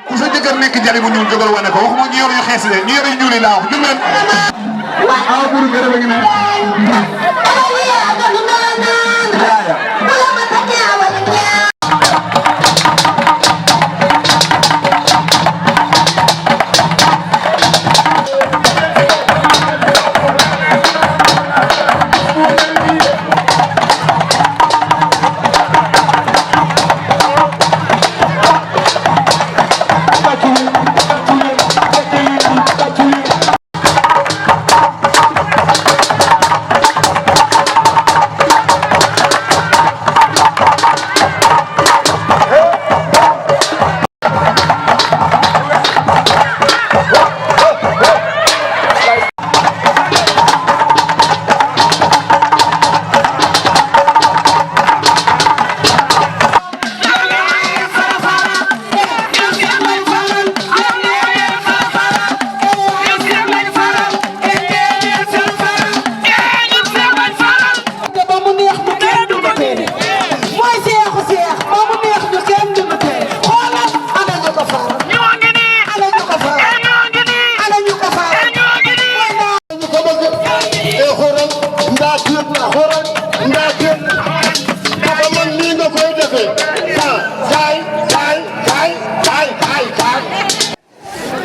ku sa jëkkër nekk jali bu ñuul jógal wane ko waxuma ñu yor yu xees de ñu yor yu ñuul yi laa wax jumleen aw buru gërëm a ngi ne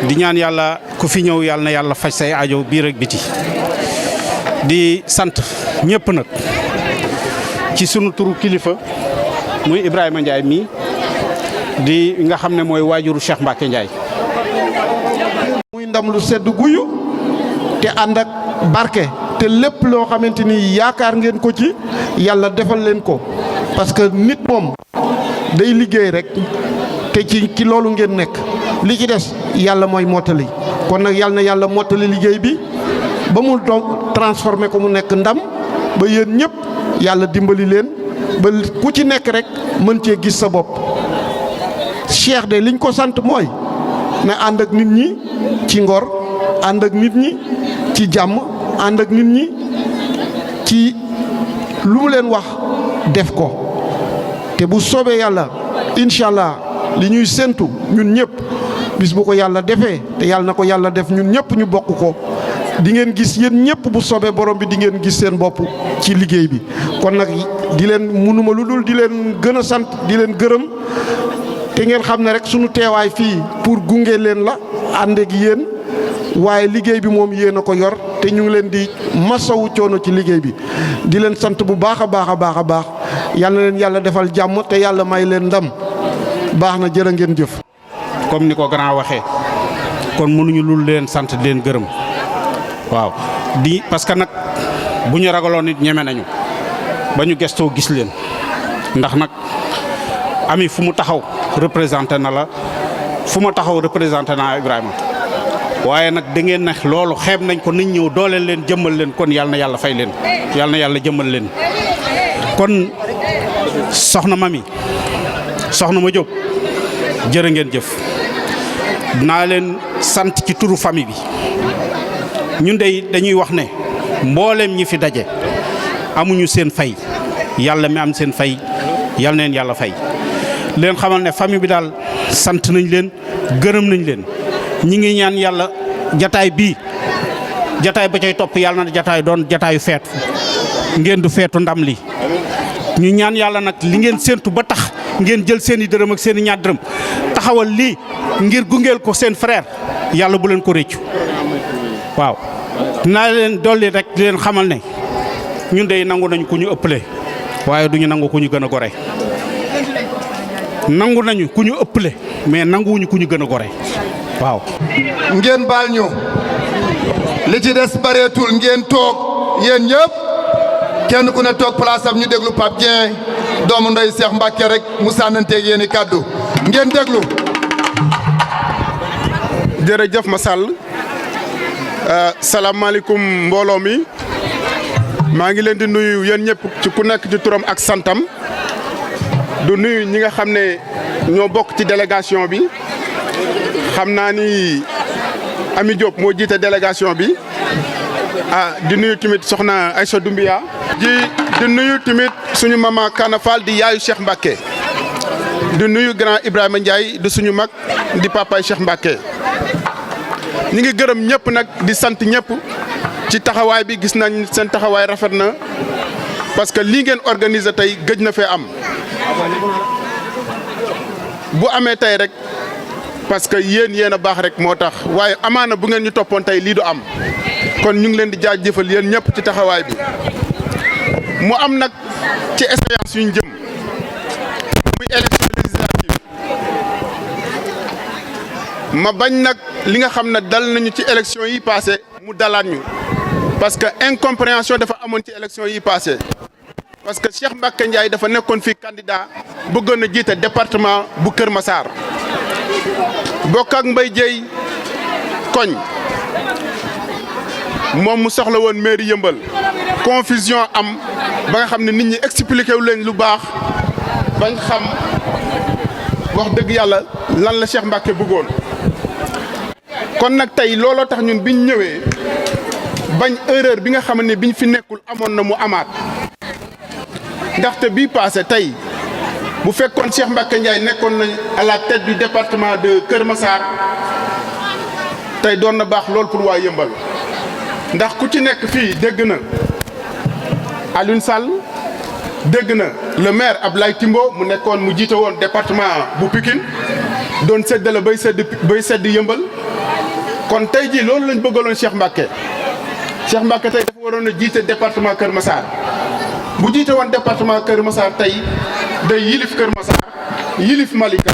di ñaan yàlla ku fi ñëw yàlla na yàlla faj say aajo biir ak biti di sant ñëpp nag ci sunu turu kilifa muy Ibrahima Ndiaye mii di nga xam ne mooy waajuru Cheikh Mbacke Ndiaye. muy ndam lu sedd guyu te ànd ak barke te lépp loo xamante ni yaakaar ngeen ko ci yàlla defal leen ko parce que nit moom day liggéey rek te ci loolu ngeen nekk li ci des yàlla mooy mottali kon nag yàlla na yàlla mottali liggéey bi ba mu doon transformé ko mu nekk ndam ba yéen ñëpp yàlla dimbali leen ba ku ci nekk rek mën cee gis sa bopp. Cheikh de liñ ko sant mooy na ànd ak nit ñi ci ngor ànd ak nit ñi ci jàmm ànd ak nit ñi ci lu mu leen wax def ko te bu soobee yàlla incha allah li ñuy séntu ñun ñëpp bis bu ko yàlla defee te yàlla na ko yàlla def ñun ñëpp ñu bokk ko di ngeen gis yéen ñëpp bu soobee borom bi di ngeen gis seen bopp ci liggéey bi. kon nag di leen mënuma lu dul di leen gën a sant di leen gërëm te ngeen xam ne rek sunu teewaay fii pour gunge leen la ànd ak yéen waaye liggéey bi moom yéen a ko yor te ñu ngi leen di masawu coono ci liggéey bi di leen sant bu baax a baax a baax a baax yal na leen yàlla defal jàmm te yàlla may leen ndam baax na jërë ngeen jëf. comme ni ko grand waxee kon mënuñu lul leen sant di leen gërëm waaw di parce que nag bu ñu ragaloon nit ñeme nañu ba ñu gestoo gis leen ndax nag ami fu mu taxaw représenté na la fu ma taxaw représenté naa Ibrahima waaye nag da ngeen ne loolu xeeb nañ ko nañ ñëw dooleel leen jëmmal leen kon yàlla na yàlla fay leen yàlla na yàlla jëmmal leen kon soxna Mami soxna ma Diop jërë ngeen jëf dinaa leen sant ci turu famille bi ñun dey dañuy wax ne mbooleem ñi fi daje amuñu seen fay yàlla mi am seen fay yàlla neen yàlla fay leen xamal ne famille bi daal sant nañ leen gërëm nañ leen ñi ngi ñaan yàlla jataay bii jataay ba cay topp yàlla na jataay doon jataayu feetu ngeen du feetu ndam li ñu ñaan yàlla nag li ngeen séentu ba tax ngeen jël seen i dërëm ak seen i ñaar dërëm taxawal lii ngir gungeel ko seen frère yàlla bu leen ko réccu waaw naa leen dolli rek di leen xamal ne ñun dey nangu nañu ku ñu ëppale waaye duñu nangu ku ñu gën a gore nangu nañu ku ñu ëppale mais nanguwuñu ku ñu gën a gore waaw. ngeen baal ñu li ci des bareetul ngeen toog yéen ñëpp kenn ku ne toog place am ñu déglu Pape Dieng doomu ndoy Cheikh Mbacke rek mu sànnanteeg yéen i kàddu ngeen déglu. jërëjëf ma sàll salaamaaleykum mbooloo mi maa ngi leen di nuyu yéen ñëpp ci ku nekk ci turam ak santam du nuyu ñi nga xam ne ñoo bokk ci délégation bi xam naa ni Ami Diop moo jiite délégation bi di nuyu tamit soxna Aïssa Doumbia di nuyu tamit suñu maman Kana Fall di yaayu Cheikh Mbacké di nuyu grand Ibrahima Ndiaye di suñu mag di papaay Cheikh Mbacké ñi ngi gërëm ñëpp nag di sant ñëpp ci taxawaay bi gis nañ seen taxawaay rafet na parce que lii ngeen organiser tey gëj na fee am bu amee tey rek parce que yéen a baax rek moo tax waaye amaana bu ngeen ñu toppoon tey lii du am kon ñu ngi leen di jaajëfal yéen ñëpp ci taxawaay bi mu am nag ci échéance yu ñu jëm muy élection législative ma bañ nag li nga xam ne dal nañu ci élection yi passé mu dalaat ñu parce que incompréhension dafa amoon ci élection yi passé parce que Cheikh Mbacké Ndiaye dafa nekkoon fii candidat bëggoon a jiite département bu Kër Massar bokk ak Mbaye Dieye koñ moom mu soxla woon mairie Yëmbal confusion am ba nga xam ne nit ñi expliqué wu leen lu baax bañ xam wax dëgg yàlla lan la Cheikh Mbacké bëggoon kon nag tey looloo tax ñun biñ ñëwee bañ erreur bi nga xam ne biñ fi nekkul amoon na mu amaat ndaxte bii passé tey bu fekkoon Cheikh Mbacké Ndiaye nekkoon na à la tête du département de Kër Massar tey doon na baax lool pour waa Yëmbal ndax ku ci nekk fii dégg na Alioune Sall dégg na le maire Ablaye Timbo mu nekkoon mu jiite woon département bu Pikine doon séddale bay sedd Yëmbal kon tey jii loolu lañ bëggaloon Cheikh Mbacké tey dafa waroon a jiite département Kër Massar bu jiite woon département Kër Massar tey day yilif Kër Massar yilif Malika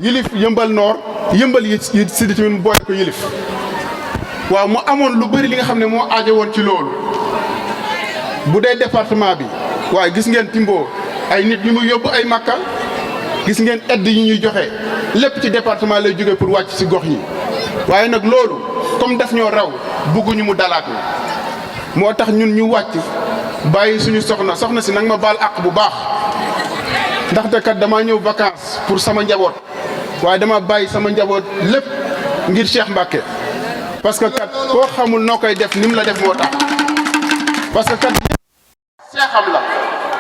yilif Yëmbal Nord Yëmbal yi Sidi tamit mu boole ko yilif waaw mu amoon lu bëri li nga xam ne moo aajo woon ci loolu bu dee département bi waaye gis ngeen Timbo ay nit ñu mu yóbbu ay Makka gis ngeen aide yi ñuy joxe lépp ci département lay jóge pour wàcc ci gox yi waaye nag loolu comme daf ñoo raw bugguñu mu dalaat moo tax ñun ñu wàcc bàyyi suñu soxna si nag ma baal àq bu baax ndaxte kat damaa ñëw vacances pour sama njaboot waaye dama bàyyi sama njaboot lépp ngir Cheikh Mbacké parce que kat koo xamul noo koy def ni mu la def moo tax parce que kat seexam la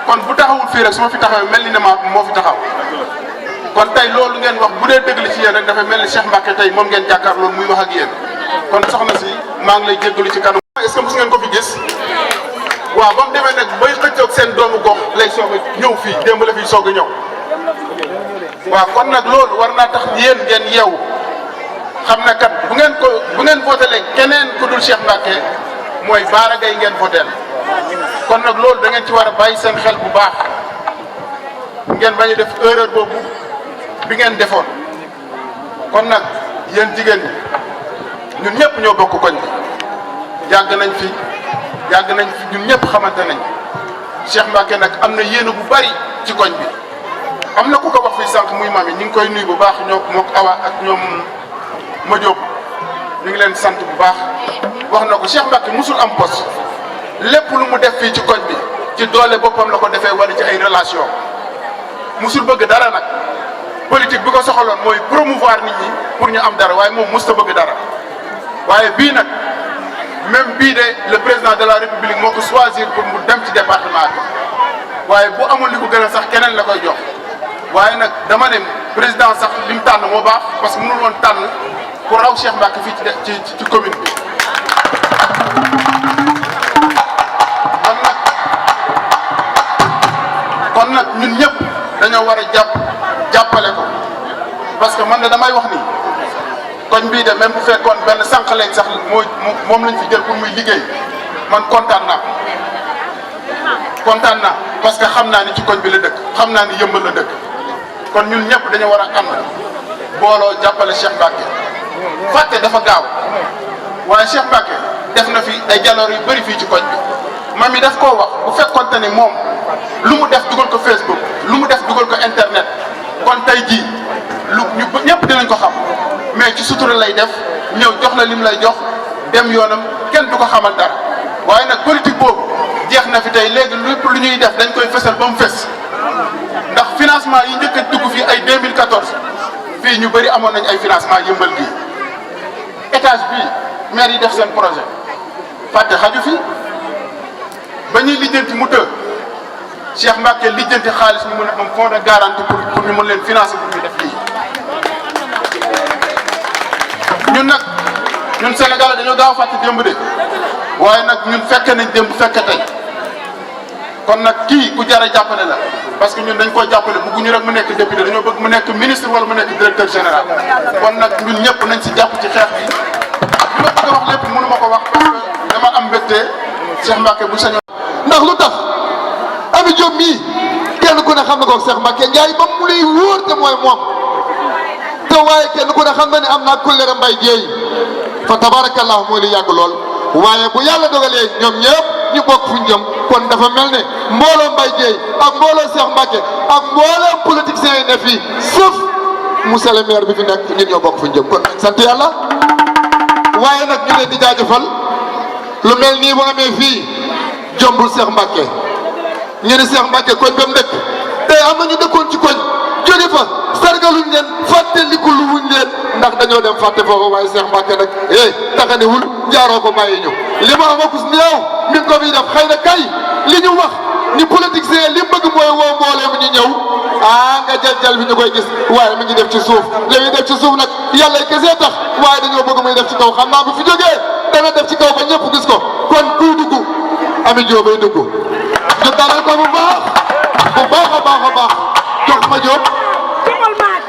kon bu taxawul fii rek su ma fi taxawee mel ni ne moo fi taxaw kon tey loolu ngeen wax bu dee dëgg li ci yéen rek dafay mel ni Cheikh Mbacké tey moom ngeen jàkkaar loolu muy wax ak yéen kon soxna si maa ngi lay jéggalu ci kanam. est-ce que mos ngeen ko fi gis waaw ba mu demee nag bay xëccoog seen doomu gox lay soog a ñëw fii démb la fi soog a ñëw waaw kon nag loolu war naa tax yéen ngeen yeewu xam na kat bu ngeen votelee keneen ku dul Cheikh Mbacké mooy Bara Gaye ngeen voteel kon nag loolu da ngeen ci war a bàyyi seen xel bu baax ngeen bañ a def erreur boobu bi ngeen defoon kon nag yéen jigéen ñi ñun ñëpp ñoo bokk koñ bi yàgg nañ fi ñun ñëpp xamante nañ Cheikh Mbacké nag am na yéene bu bari ci koñ bi am na ku ko wax fii sànq muy mami ñu ngi koy nuyu bu baax ñoo mook Awa ak ñoom ma Diop ñu ngi leen sant bu baax wax na ko Cheikh Mbacké musul am poste lépp lu mu def fii ci koñ bi ci doole boppam la ko defee wala ci ay relation musul bëgg dara nag politique bi ko soxaloon mooy promouvoir nit ñi pour ñu am dara waaye moom musta bëgg dara waaye bii nag même bii de le président de la république moo ko choisir pour mu dem ci département bi waaye bu amul li ko gën a sax keneen la koy jox waaye nag dama ne président sax li mu tànn moo baax parce que mënul woon tànn ku raw Cheikh Mbacké fii ci commune bi kon nag ñun ñëpp dañoo war a jàppale ko parce que man de damay wax ni koñ bii de même bu fekkoon benn sànq lañ sax moom lañ fi jël pour muy liggéey man kontaan naa parce que xam naa ni ci koñ bi la dëkk xam naa ni Yëmbal la dëkk kon ñun ñëpp dañoo war a ànd booloo jàppale Cheikh Mbacké fàtte dafa gaaw waaye Cheikh Mbacké def na fi ay jaloor yu bëri fii ci koñ bi mami daf koo wax bu fekkoonte ne moom lu mu def dugal ko Facebook lu mu def dugal ko internet kon tey jii ñëpp dinañ ko xam mais ci sutura lay def ñëw jox la lim lay jox dem yoonam kenn du ko xamal dara waaye nag politique boobu jeex na fi tey léegi lépp lu ñuy def dañ koy fësal ba mu fës ndax financement yi njëkk a dugg fii ay 2014 fii ñu bëri amoon nañ ay financement Yëmbal gii étage bii maire yi def seen projet fàtte xaju fi ba ñuy lijjanti mu të Cheikh Mbacke lijjanti xaalis ñu mën a am fonds de garantie pour ñu mën leen financer pour ñu def lii. ñun nag ñun Sénégal dañoo gaaw a fàtte démb de waaye nag ñun fekke nañ démb fekke tey kon nag kii ku jar a jàppale la parce que ñun dañ koo jàppale bëgguñu rek mu nekk député dañoo bëgg mu nekk ministre wala mu nekk directeur général kon nag ñun ñëpp nañ si jàpp ci xeex bi li ma bëgg a wax lépp mënu ma ko wax parce que dama am mbégte Cheikh Mbacke bu sañoon. ndax lu tax Ami Diop mii kenn ku ne xam na ko Cheikh Mbacke Ndiaye ba mu lay wóor te mooy moom te waaye kenn ku ne xam na ne am naa kullere mbay jeey fa tabarakallah mooy lu yàgg lool waaye bu yàlla dogalee ñoom ñëpp ñu bokk fu ñu jëm kon dafa mel ne mbooloo mbay jeey ak mbooloo Cheikh Mbacke ak mbooloo politiciens yi ne fii sauf monsieur le maire bi fi nekk ñun ñoo bokk fu ñu jëm kon nañ sant yàlla waaye nag ñu leen di jaajëfal lu mel nii bu amee fii jombul Cheikh Mbacke ñu ne Cheikh Mbacke koñ ba mu dëkk tey am na ñu dëkkoon ci koñ jóge fa sargaluñ leen fàttaliku lu wuñ leen ndax dañoo dem fàtte foofu waaye Cheikh Mbacke nag taxaniwul jaaroo ko bàyyi ñu li ma amakus néew mi ngi ko fiy def xëy na kay li ñu wax ni politicien li bëgg mooy woo mboolee mu ñu ñëw nga jal bi ñu koy gis waaye mi ngi def ci suuf li muy def ci suuf nag yàlla kese tax waaye dañoo bëgg muy def ci kaw xam naa bu fi jógee dana def ci kaw ba ñëpp gis ko kon kuy dugg Ami Diop bay dugg ñu dalal ko bu baax a baax jox ma Diop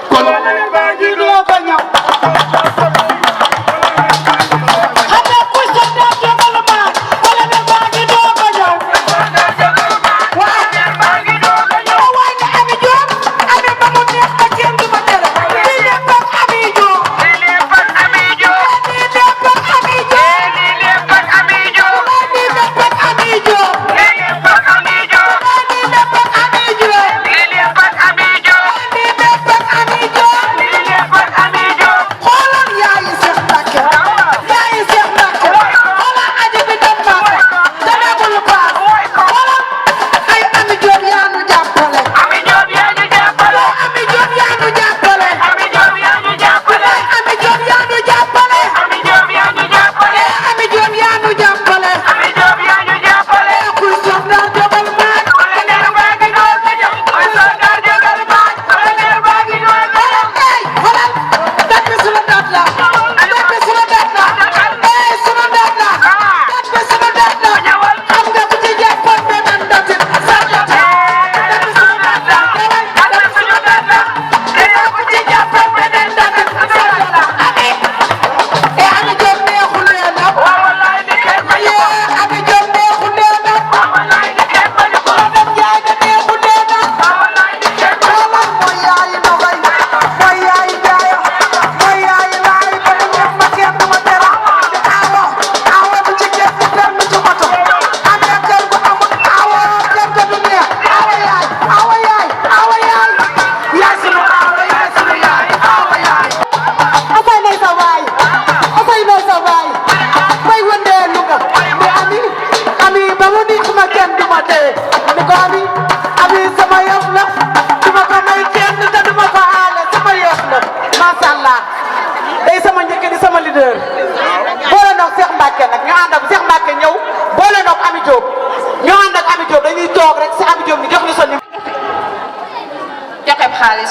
kon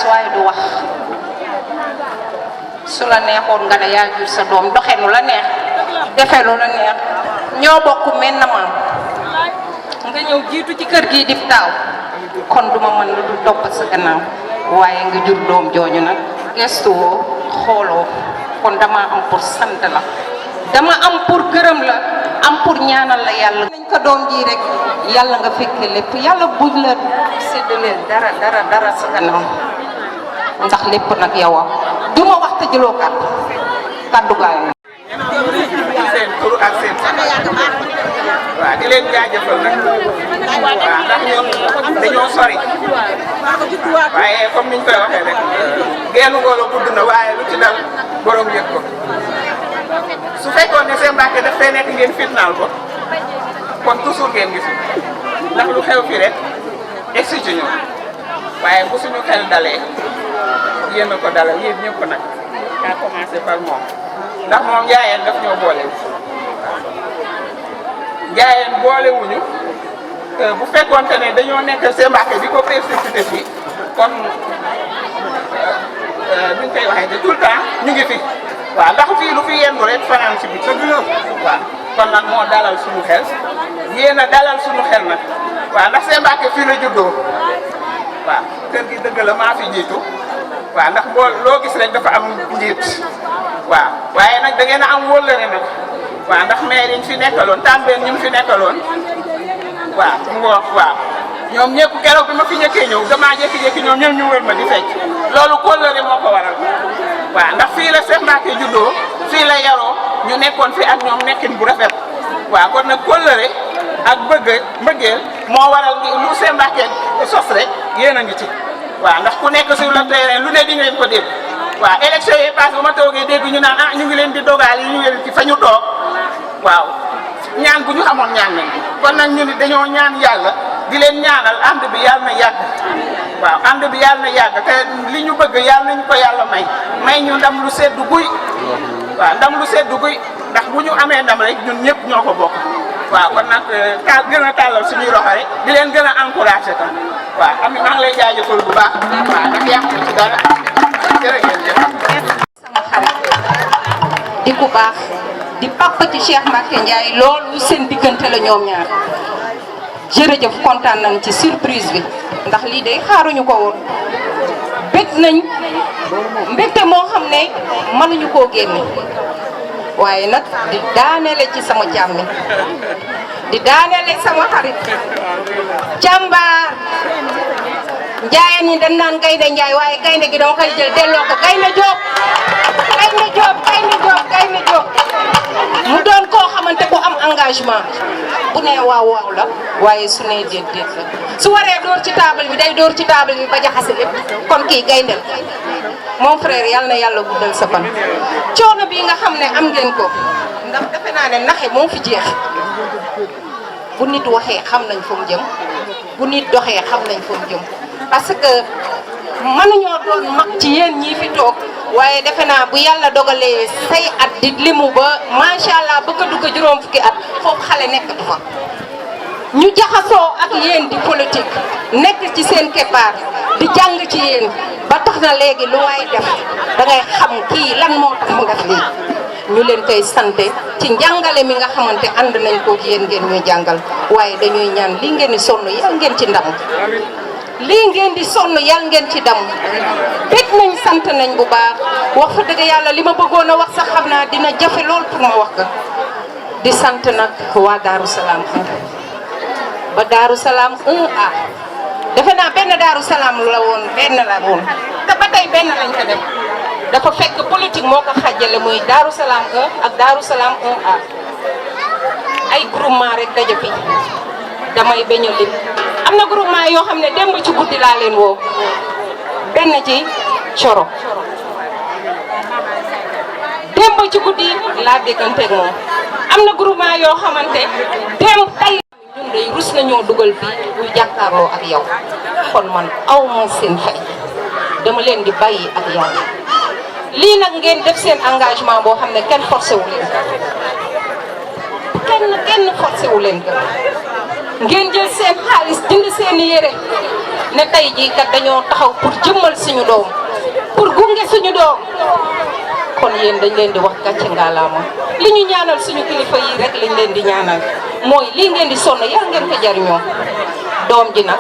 waaye du wax su la neexoon nga ne yaa jur sa doom doxe nu la neex defe lu la neex ñoo bokk mel na maam nga ñëw jiitu ci kër gii di taaw kon duma mën lu dul topp sa gannaaw waaye nga jur doom jooju nag gestu woo xooloo kon dama am pour sant la dama am pour gërëm la am pour ñaanal la yàlla nañ ko doom ji rek yàlla nga fekke lépp yàlla buñ la séddaleel dara sa gannaaw ndax lépp nag yow duma wax te jëloo kàddu gaay seen tur ak seen sant waaw di leen jaajëfal nag waaw ndax ñun dañoo sori waaye comme niñ koy waxee rek genn góolo gudd na waaye lu ci dal borom yëg ko su fekkoon ne seen Mbàkke daf fee nekk ngeen fitnaal ko kon toujours ngeen gis ndax lu xew fi rek egsi ci ñun waaye bu suñu xel dalee yéen a ko dalal yéen ñëpp nag kaa commencé par moom ndax moom yaayeen daf ñoo boole Njaayeen boolewuñu bu fekkoonte ne dañoo nekk seen Mbàkke di ko persécuté fii kon nuñ koy waxee te tout le temps ñu ngi fi waaw ndax fii lu fi yendu rek fanaan si bi waaw kon nag moo dalal suñu xel yéen a dalal suñu xel nag waaw ndax seen Mbàkke fii la juddoo waaw kër gi dëgg la maa fi jiitu waaw ndax boo loo gis rek dafa am njiit waaw waaye nag da ngeen a am wóllëre nag waaw ndax maire yi ñu fi nekkaloon tàmbeen ñu fi nekkaloon waaw mu wax waaw ñoom ñëpp keroog bi ma fi njëkkee ñëw damaa jékki-jékki ñoom ñëpp ñu wër ma di fecc loolu kóllëre moo ko waral waaw ndax fii la Cheikh Mbacke juddoo fii la yaroo ñu nekkoon fi ak ñoom nekkin bu rafet waaw kon nag kóllëre ak mbëggeel moo waral lu Cheikh Mbacke sos rek yéen a ngi ci waaw ndax ku nekk sur le terrain lu ne di ngeen ko dégg waaw élection yi passe ba ma toogee dégg ñu naan ñu ngi leen di dogaal yi ñu ngi leen ci fa ñu toog waaw ñaan bu ñu xamoon ñaan nañ kon nag ñu ni dañoo ñaan yàlla di leen ñaanal ànd bi yàlla na yàgg waaw ànd bi yàlla na yàgg te li ñu bëgg yàlla nañu ko yàlla may ñu ndam lu seddu guy waaw ndam lu seddu guy ndax bu ñu amee ndam rek ñun ñëpp ñoo ko bokk waaw kon nag gën a tàllal suñuy loxo rek di leen gën a encouragé tam waaw am maa ngi lay jaajëfal bu baax waaw ndax yàqu ci dara jërëjëf. sama xarit di ku baax di papa ci Cheikh Mbacke Ndiaye loolu seen diggante la ñoom ñaar jërëjëf kontaan nañ ci surprise bi ndax lii de xaaruñu ko woon bég nañ mbégte moo xam ne mënuñu koo génne waaye nag di daaneele ci sama jàmmi di daaneele sama xarit jàmbaar njaayeen ñi dañ naan gaynde njaay waaye gaynde gi dama koy jël delloo ko gaynde Jóob gaynde Jóob gaynde Jóob gaynde Jóob mu doon koo xamante ku am engagement bu nee waaw waaw la waaye su nee déet déet la su waree door ci table bi day door ci table bi ba jaxase lépp kon kii gaynde la mon frère yal na yàlla guddal sa fan coono bii nga xam ne am ngeen ko ndax defe naa ne naxe moo fi jeex bu nit waxee xam nañ fu mu jëm bu nit doxee xam nañ fu mu jëm parce que mënuñoo doon mag ci yéen ñii fi toog waaye defe naa bu yàlla dogalee say at di limu ba macha allah bëgg a dugg juróom fukki at foofu xale nekkatu fa ñu jaxasoo ak yéen di politique nekk ci seen keppaar di jàng ci yéen ba tax na léegi lu waay def da ngay xam kii lan moo tax mu def lii ñu leen koy sante ci njàngale mi nga xamante ànd nañ ko yéen ngeen ñuy jàngal waaye dañuy ñaan lii ngeen di sonn yal ngeen ci ndam lii ngeen di sonn yal ngeen ci dam bég nañ sant nañ bu baax wax fa dëgg yàlla li ma bëggoon a wax sax xam naa dina jafe lool pour ma wax ko di sant nag waa Daaru Salaam ba Daaru Salaam 1A defe naa benn Daaru Salaam la woon benn la woon te ba tey benn lañ ko def dafa fekk politique moo ko xàjjale muy Daaru Salaam 1 ak Daaru Salaam 1A ay groupement rek daje fi damay bañ a lim am na groupement yoo xam ne démb ci guddi laa leen woo benn ci Coro démb ci guddi laa dégganteeg moom am na groupement yoo xamante démb tey ñun day rus nañoo dugal fii ñu jàkkaarloo ak yow kon man aw ma seen fay dama leen di bàyyi ak yàlla lii nag ngeen def seen engagement boo xam ne kenn forcé wu leen kenn forcé wu leen ngeen jël seen xaalis jënd seen yére ne tey jii kat dañoo taxaw pour jëmmal suñu doom pour gunge suñu doom kon yéen dañ leen di wax gàcce ngaalaama li ñu ñaanal suñu kilifa yi rek lañ leen di ñaanal mooy lii ngeen di sonn yàlla ngeen ko jariñoo doom ji nag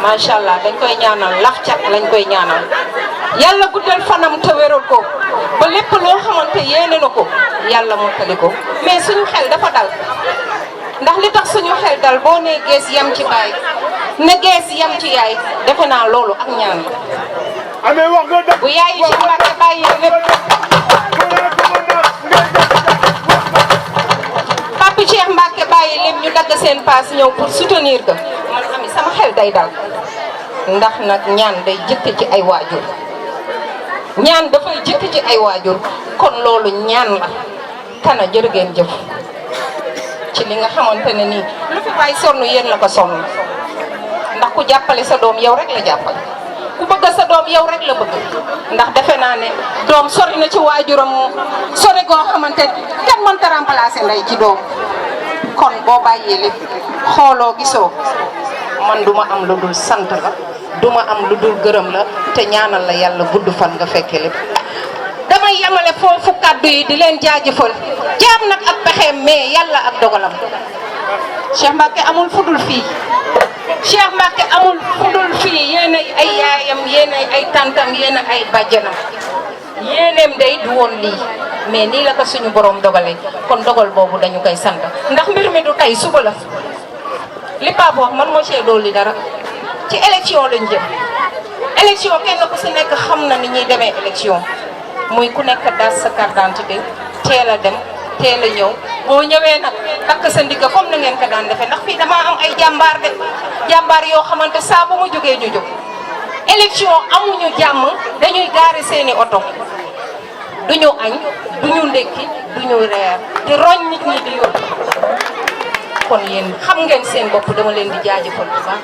macha allah dañ koy ñaanal laf cat lañ koy ñaanal yàlla guddal fanam te wéral ko ba lépp loo xamante yéene na ko yàlla mottali ko mais suñu xel dafa dal ndax li tax suñu xel dal boo nee gees yam ci baay ne gees yam ci yaay defe naa loolu ak ñaan la bu yaay Cheikh Mbacke bàyyi lépp Papa Cheikh Mbacke bàyyi lépp ñu dagg seen paas ñëw pour soutenir ko man ami sama xel day dal ndax nag ñaan day jëkk ci ay waajur ñaan dafay jëkk ci ay waajur kon loolu ñaan la kana jërë ngeen jëf ci li nga xamante ne nii lu fi bàyyi sonn yéen la ko sonn ndax ku jàppale sa doom yow rek la jàppale ku bëgg sa doom yow rek la bëgg ndax defe naa ne doom sori na ci waajuram sori goo xamante kenn mënta remplacer ndey ci doom kon boo bàyyee lépp xooloo gisoo man duma am lu dul sant la duma am lu dul gërëm la te ñaanal la yàlla gudd fan nga fekke lépp damay yemale foofu kàddu yi di leen jaajëfal jaam nag ak pexeem mais yàlla ak dogalam Cheikh Mbacke amul fudul fii Cheikh Mbacke amul fudul fii yéen ay yaayam yéen ay tantam yéen ay bàjjanam yéeneem day du woon lii mais nii la ko suñu borom dogalee kon dogal boobu dañu koy sant ndax mbir mi du tey suba la li Pape wax man moo see dolli dara ci élection lañ jëm élection kenn ku si nekk xam na ni ñuy demee élection muy ku nekk das sa carte d'identité teel a dem teel a ñëw boo ñëwee nag takk sa ndigga comme na ngeen ko daan defee ndax fii damaa am ay jàmbaar de jàmbaar yoo xamante saa bu ma jógee ñu jóg élection amuñu jàmm dañuy gaari seeni oto duñu añ duñu ndékki duñu reer di roñ nit ñi di yóbbu kon yéen xam ngeen seen bopp dama leen di jaajëfal bu baax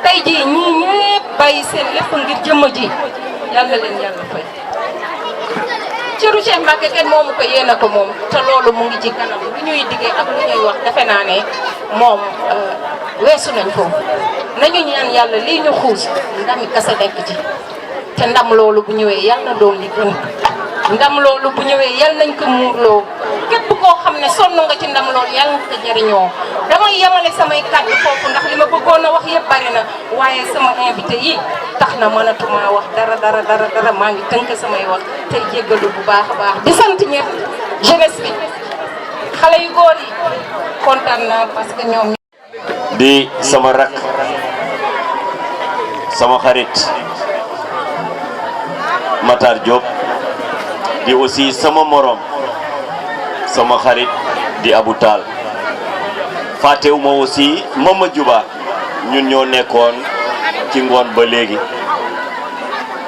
tey jii ñii ñëpp bàyyi seen lépp ngir jëmm ji yàlla leen yàlla fay cëru Cheikh Mbacke kenn moomu ko yéen a ko moom te loolu mu ngi ci kanam lu ñuy diggee ak lu ñuy wax defe naa ne moom weesu nañ foofu nañu ñaan yàlla lii ñu xuus ndami kase nekk ci te ndam loolu bu ñëwee yàlla na doon li gën ndam loolu bu ñëwee yàlla nañ ko muurloo képp koo xam ne sonn nga ci ndam loolu yàlla nga ko jëriñoo damay yemale samay kàddu foofu ndax li ma bëggoon a wax yëpp bari na waaye sama invité yi tax na mënatuma wax dara maa ngi tënk samay wax tey jéggalu bu baax a baax di sant ñëpp jeunesse bi xale yu góor yi kontaan naa parce que ñoom di sama rak sama xarit Matar Diop di aussi sama morom sama xarit di Abou Tall fàttewuma aussi Mama Juba ñun ñoo nekkoon ci ngoon ba léegi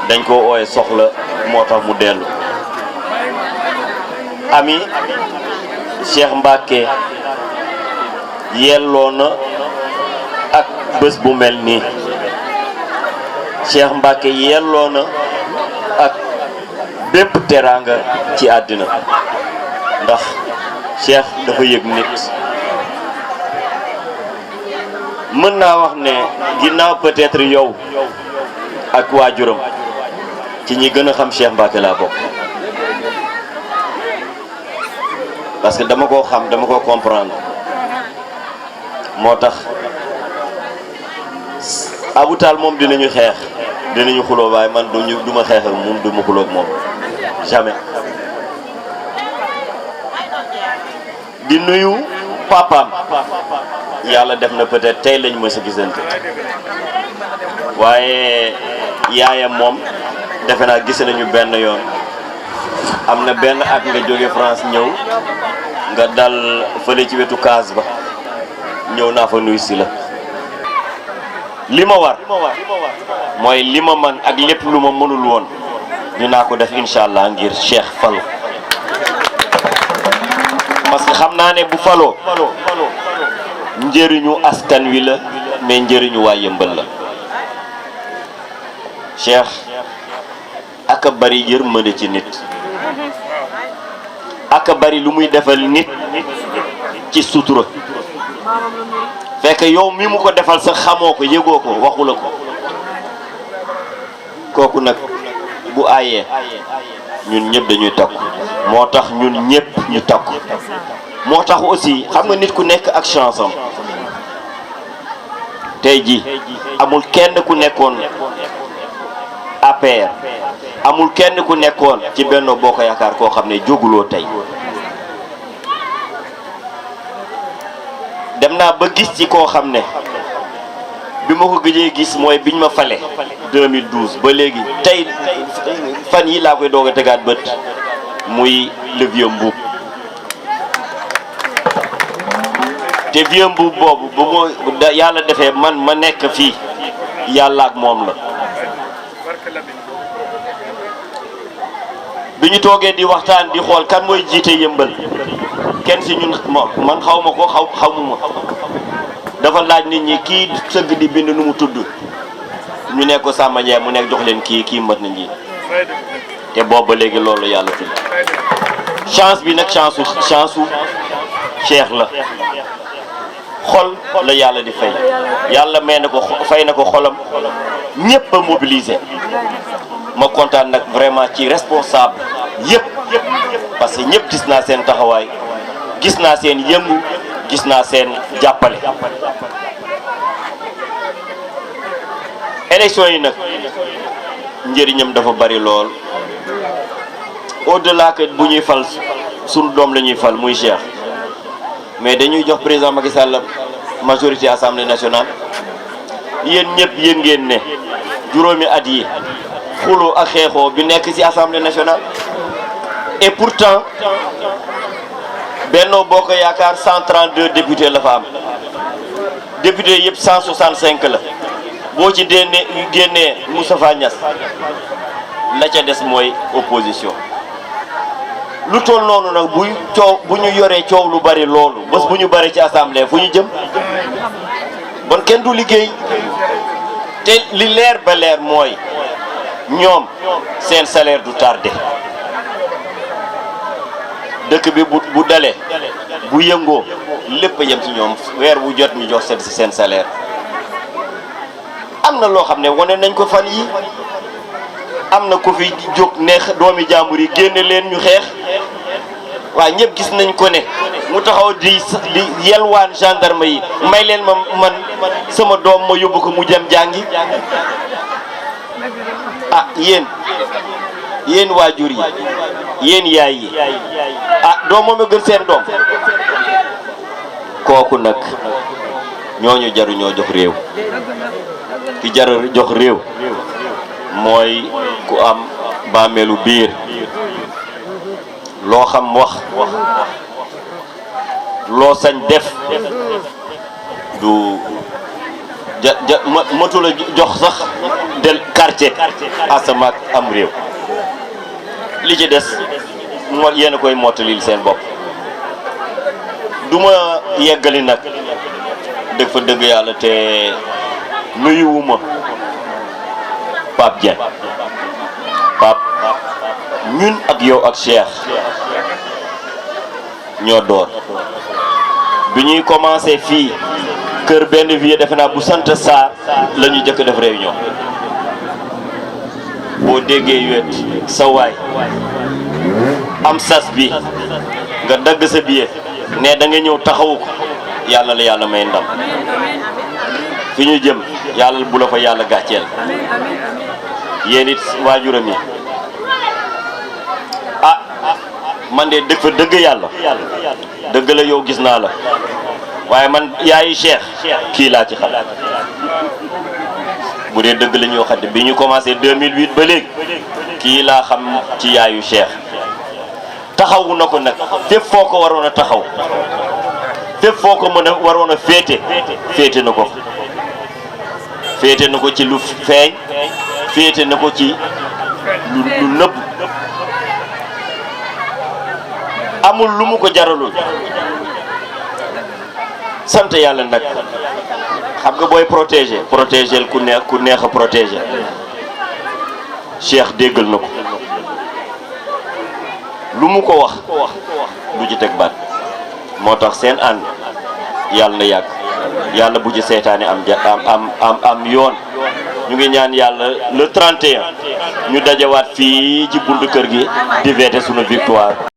dañ ko ooye soxla moo tax mu dellu ami Cheikh Mbacke yelloo na ak bés bu mel nii Cheikh Mbacke yelloo na ak bépp teraanga ci àddina ndax Cheikh dafa yëg nit mën naa wax ne ginnaaw peut-être yow ak waajuram ci ñi gën a xam Cheikh Mbacke laa bokk parce que dama koo xam dama koo comprendre moo tax Abou Tall moom dinañu xeex dinañu xuloo waaye man du ma xeex ak moom du ma xuloo ak moom jamais di nuyu papaam yàlla def na peut-être tey lañ mës a gisante waaye yaayam moom defe naa gis nañu benn yoon am na benn at nga jóge France ñëw nga dal fële ci wetu kaas ba ñëw naa fa nuyu si la li ma war mooy li ma man ak lépp lu ma mënul woon dinaa ko def incha allah ngir Cheikh falo parce que xam naa ne bu faloo njëriñu askan wi la mais njëriñu waa Yëmbal la Cheikh aka bari yërmande ci nit aka bari lu muy defal nit ci sutura fekk yow mi mu ko defal sax xamoo ko yëgoo ko waxu la ko kooku nag bu aayee ñun ñëpp dañuy takk moo tax ñun ñëpp ñu takk moo tax aussi xam nga nit ku nekk ak chance am tey ji amul kenn ku nekkoon APR amul kenn ku nekkoon ci Benno Bokk Yaakaar koo xam ne jóguloo tey dem naa ba gis ci koo xam ne bi ma ko gëjee gis mooy biñ ma fale 2012 ba léegi tey fan yi laa koy doog a tegaat bët muy le vieux Mbuub te vieux Mbuub boobu bu ma yàlla defee man ma nekk fii yàlla ak moom la bi ñu toogee di waxtaan di xool kan mooy jiite Yëmbal kenn si ñun man xaw ma ko xamuma dafa laaj nit ñi kii sëgg di bind nu mu tudd ñu nekk ko Samba Ndiaye mu nekk jox leen kii mat na nji te boobu ba léegi loolu yàlla tudd chance bi nag chance su Cheikh la xol la yàlla di fay yàlla may na ko fay na ko xolam ñëpp a mobiliser ma kontaan nag vraiment ci responsable yëpp parce que ñëpp gis naa seen taxawaay gis naa seen yëngu gis naa seen jàppale. élection yi nag njëriñam dafa bari lool au-delà que bu ñuy fal sunu doom la ñuy fal muy Cheikh mais dañuy jox président Macky Sall majorité assemblée nationale yéen ñëpp yéen ngeen ne juróomi at yi xuloo ak xeexoo bi nekk ci assemblée nationale et pourtant Benno Bokk Yaakaar 132 députés la fa am députés yëpp 165 la boo ci génnee Moustapha Niasse la ca des mooy opposition lu toll noonu nag bu ñu yoree coow lu bari loolu bés bu ñu bari ci assemblée fu ñu jëm bon kenn du liggéey te li leer ba leer mooy ñoom seen salaire du tardé dëkk bi bu dalee bu yëngoo lépp a yem ci ñoom weer bu jot ñu jox seen salaire am na loo xam ne wane nañ ko fan yi am na ku fi jóg neex doomi jàmbur yi génne leen ñu xeex waaye ñëpp gis nañ ko ne mu taxaw di yelwaan gendarme yi may leen man sama doom ma yóbbu ko mu dem jàngi ah yéen waajur yi yéen yaay yi ah doom moom a gën seen doom kooku nag ñooñu jaru ñoo jox réew ki jar jox réew mooy ku am bàmmeelu biir loo xam wax loo sañ def du matul a jox sax del quartier asamaak am réew li ci des moo yéen a koy mottalil seen bopp du ma yeggali nag dëgg fa dëgg yàlla te nuyuwuma Pape Dieng Pape ñun ak yow ak Cheikh ñoo door bi ñuy commencé fii kër benn vie defe naa bu sant Sarr la ñu jëkk def réunion boo déggee wet sa waay am sas bi nga dagg sa billet ne da nga ñëw taxawu ko yàlla la yàlla may ndam fi ñu jëm yàlla bu la fa yàlla gàcceel yéen it waajuram yi ah man de dëgg fa dëgg yàlla dëgg la yow gis naa la waaye man yaayu Cheikh kii laa ci xam bu dee dëgg la ñuy waxati bi ñu commencé 2008 ba léegi kii laa xam ci yaayu Cheikh taxawu na ko nag fépp foo ko waroon a taxaw fépp foo ko mën a waroon a féete na ko féete na ko ci lu feeñ féete na ko ci lu nëbb amul lu mu ko jaralul sant yàlla nag xam nga booy protéger ku neex a protéger Cheikh déggal na ko lu mu ko wax du ci teg baat moo tax seen ànd yàlla na yàgg yàlla bu ci seytaane am yoon ñu ngi ñaan yàlla le 31 ñu dajawaat fii ci buntu kër gi di fêter sunu victoire.